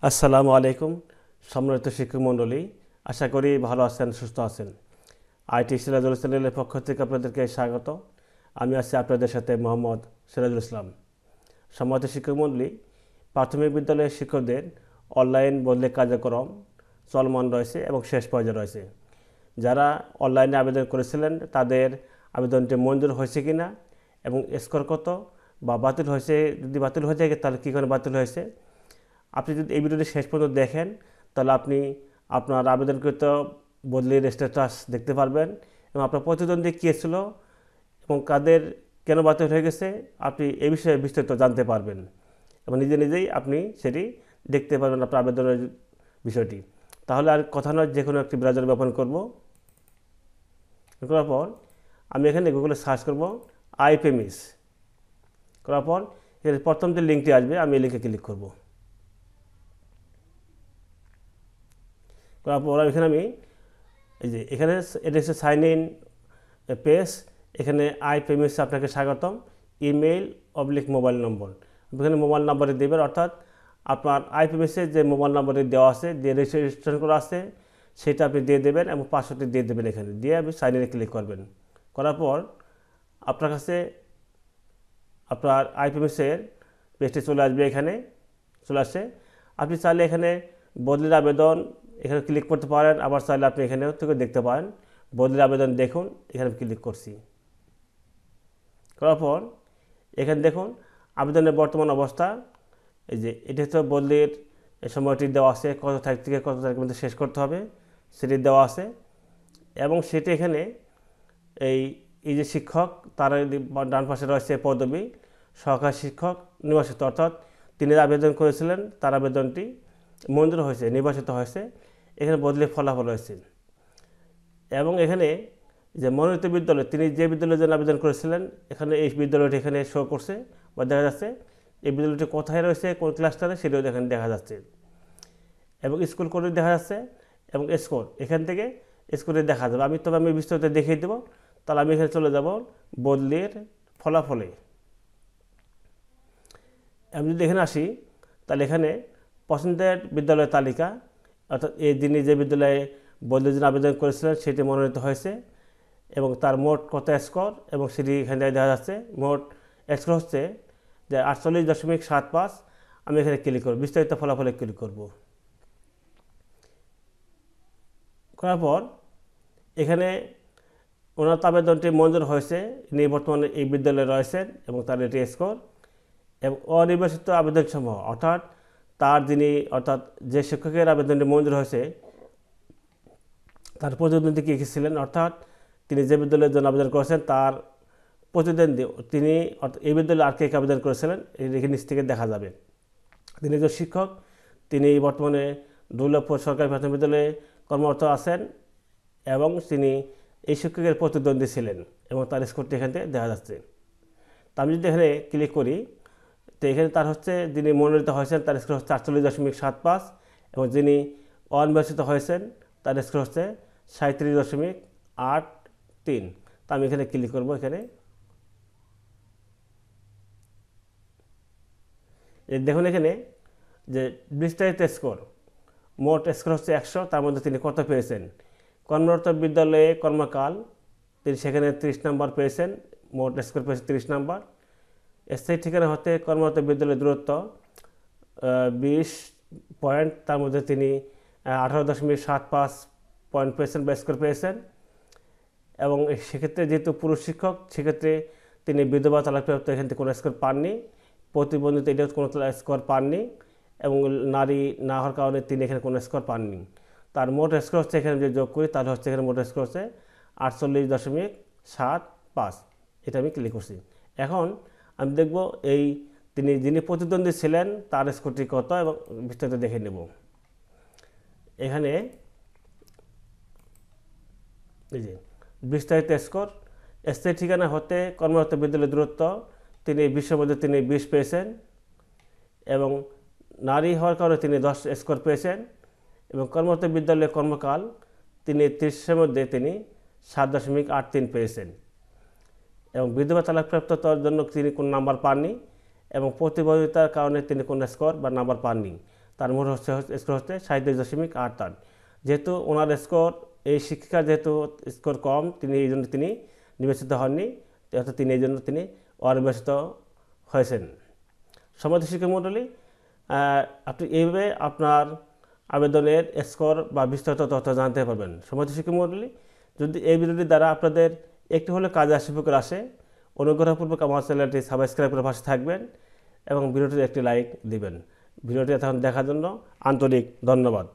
আসসালামু আলাইকুম সম্মানিত শিক্ষক মণ্ডলী, আশা করি ভালো আছেন, সুস্থ আছেন। আইটি সিরাজুল চ্যানেলের পক্ষ থেকে আপনাদেরকে স্বাগত। আমি আছি আপনাদের সাথে মোহাম্মদ সিরাজুল ইসলাম। সম্মানিত শিক্ষক মণ্ডলী, প্রাথমিক বিদ্যালয়ের শিক্ষকদের অনলাইন বদলি কার্যক্রম চলমান রয়েছে এবং শেষ পর্যায়ে রয়েছে। যারা অনলাইনে আবেদন করেছিলেন তাদের আবেদনটি মঞ্জুর হয়েছে কিনা এবং স্কোর কত বা বাতিল হয়েছে, যদি বাতিল হয়ে যায় তাহলে কী করে বাতিল হয়েছে, আপনি যদি এই ভিডিওটি শেষ পর্যন্ত দেখেন তাহলে আপনি আপনার আবেদনকৃত বদলির স্ট্যাটাস দেখতে পারবেন এবং আপনার প্রতিদ্বন্দ্বী কে ছিল এবং কাদের কেন বাতিল হয়ে গেছে আপনি এই বিষয়ে বিস্তারিত জানতে পারবেন এবং নিজে নিজেই আপনি সেটি দেখতে পারবেন আপনার আবেদনের বিষয়টি। তাহলে আর কথা নয়, যে কোনো একটি ব্রাউজার ব্যবহার করব। করার পর আমি এখানে গুগলে সার্চ করব আইপিএমএস। করার পর এর প্রথম যে লিঙ্কটি আসবে আমি এই লিঙ্কে ক্লিক করব। করার পর এখানে আমি এই যে এখানে এটা হচ্ছে সাইন ইন পেজ। এখানে আইপিএমএস আপনাকে স্বাগতম, ইমেল মোবাইল নম্বর। এখানে মোবাইল নাম্বারে দেবেন, অর্থাৎ আপনার আইপিএমএসে যে মোবাইল নাম্বারে দেওয়া আছে, যে রেজিস্ট্রেশন করা আছে সেটা আপনি দিয়ে দেবেন এবং পাসওয়ার্ডটি দিয়ে দেবেন। এখানে দিয়ে আপনি সাইন ইনে ক্লিক করবেন। করার পর আপনার কাছে আপনার আইপিএমএসের পেজটি চলে আসবে। এখানে চলে আসে, আপনি চাইলে এখানে বদলির আবেদন এখানে ক্লিক করতে পারেন, আবার চাইলে আপনি এখানেও থেকে দেখতে পারেন। বদলির আবেদন দেখুন, এখানে ক্লিক করছি। করার পর এখানে দেখুন আবেদনের বর্তমান অবস্থা। এই যে এটা হচ্ছে বদলির সময়টি দেওয়া আছে, কত তারিখ থেকে কত তারিখের মধ্যে শেষ করতে হবে সেটি দেওয়া আছে এবং সেটি এখানে এই যে শিক্ষক তার ডান পাশে রয়েছে পদবি সহকারী শিক্ষক নির্বাচিত, অর্থাৎ তিনি আবেদন করেছিলেন তার আবেদনটি মঞ্জুর হয়েছে, নির্বাচিত হয়েছে। এখানে বদলির ফলাফল রয়েছে এবং এখানে যে মনোনীত বিদ্যালয়, তিনি যে বিদ্যালয়ের জন্য আবেদন করেছিলেন এখানে এই বিদ্যালয়টি এখানে শো করছে বা দেখা যাচ্ছে। এই বিদ্যালয়টি কোথায় রয়েছে, কোন ক্লাসটারে সেটাও এখানে দেখা যাচ্ছে এবং স্কুল কোডে দেখা যাচ্ছে এবং স্কোর এখান থেকে স্কোরে দেখা যাবে। আমি বিস্তারিত দেখিয়ে দেবো। তাহলে আমি এখানে চলে যাব বদলির ফলাফলে। আমি যদি এখানে আসি তাহলে এখানে পছন্দের বিদ্যালয়ের তালিকা, অর্থাৎ যিনি যে বিদ্যালয়ে বদলির জন্য আবেদন করেছিলেন সেটি মনোনীত হয়েছে এবং তার মোট কত স্কোর এবং সেটি এখানে দেখা যাচ্ছে। মোট স্কোর হচ্ছে যে 48.75। আমি এখানে ক্লিক করব, বিস্তারিত ফলাফলে ক্লিক করব। করার পর এখানে ওনার আবেদনটি মঞ্জুর হয়েছে, ইনি বর্তমানে এই বিদ্যালয়ে রয়েছেন এবং তার এটি স্কোর এবং অনির্বাচিত আবেদন সমূহ, অর্থাৎ অর্থাৎ যে শিক্ষকের আবেদনটি মঞ্জুর হয়েছে তার প্রতিদ্বন্দ্বী কে ছিলেন, অর্থাৎ তিনি যে বিদ্যালয়ের জন্য আবেদন করেছেন তার প্রতিদ্বন্দ্বী তিনি এই বিদ্যালয়ে আর কে আবেদন করেছিলেন এখানে নিচ থেকে দেখা যাবে। তিনি যে শিক্ষক, তিনি বর্তমানে দুর্লভপুর সরকারি প্রাথমিক বিদ্যালয়ে কর্মরত আছেন এবং তিনি এই শিক্ষকের প্রতিদ্বন্দ্বী ছিলেন এবং তার স্কোরটি এখান থেকে দেখা যাচ্ছে। তা আমি যদি এখানে ক্লিক করি তো এখানে তার হচ্ছে যিনি মনোনীত হয়েছেন তার স্কোর হচ্ছে 48.75 এবং যিনি অনির্বাচিত হয়েছেন তার স্কোর হচ্ছে 37.83। তা আমি এখানে ক্লিক করব। এখানে দেখুন এখানে যে বিস্তারিত স্কোর, মোট স্কোর হচ্ছে 100, তার মধ্যে তিনি কত পেয়েছেন। কর্মরত বিদ্যালয়ে কর্মকাল তিনি সেখানে 30 নম্বর পেয়েছেন, মোট স্কোর পেয়েছে 30 নম্বর। স্থায়ী ঠিকানা হতে কর্মরত বিদ্যালয়ের দূরত্ব 20 পয়েন্ট, তার মধ্যে তিনি 18.75 পয়েন্ট পেয়েছেন বা স্কোর পেয়েছেন এবং সেক্ষেত্রে যেহেতু পুরুষ শিক্ষক সেক্ষেত্রে তিনি বিধবা তালাকপ্রাপ্ত, এখান থেকে কোনো স্কোর পাননি। প্রতিবন্ধিত এটা কোনো স্কোর পাননি এবং নারী না হওয়ার কারণে তিনি এখানে কোনো স্কোর পাননি। তার মোট স্কোর হচ্ছে এখানে যদি যোগ করি তাহলে হচ্ছে এখানে মোট স্কোর হচ্ছে 48.75। এটা আমি ক্লিক করছি। এখন আমি দেখব যিনি প্রতিদ্বন্দ্বী ছিলেন তার স্কোরটি কত এবং বিস্তারিত দেখে নেব। এখানে এই যে বিস্তারিত স্কোর, স্থায়ী ঠিকানা হতে কর্মরত বিদ্যালয়ের দূরত্ব তিনি 20-এর মধ্যে তিনি 20 পেয়েছেন এবং নারী হওয়ার কারণে তিনি 10 স্কোর পেয়েছেন এবং কর্মরত বিদ্যালয়ে কর্মকাল তিনি 30-এর মধ্যে তিনি 7.83 পেয়েছেন এবং বিধবা তালাকপ্রাপ্ততার জন্য তিনি কোনো নাম্বার পাননি এবং প্রতিবন্ধিতার কারণে তিনি কোনো স্কোর বা নাম্বার পাননি। তার মোট স্কোর হচ্ছে 37.88। যেহেতু ওনার স্কোর, এই শিক্ষিকার যেহেতু স্কোর কম, তিনি এই জন্য তিনি নির্বাচিত হননি, অর্থাৎ তিনি এই জন্য তিনি অনির্বাচিত হয়েছেন। সম্মানিত শিক্ষক মণ্ডলী, আপনি এইভাবে আপনার আবেদনের স্কোর বা বিস্তারিত তথ্য জানতে পারবেন। সম্মানিত শিক্ষক মণ্ডলী, যদি এই ভিডিওটির দ্বারা আপনাদের একটু হলে কাজে আসে, অনুগ্রহপূর্বক আমার চ্যানেলটি সাবস্ক্রাইব করে পাশে থাকবেন এবং ভিডিওটির একটি লাইক দিবেন। ভিডিওটি এখন দেখার জন্য আন্তরিক ধন্যবাদ।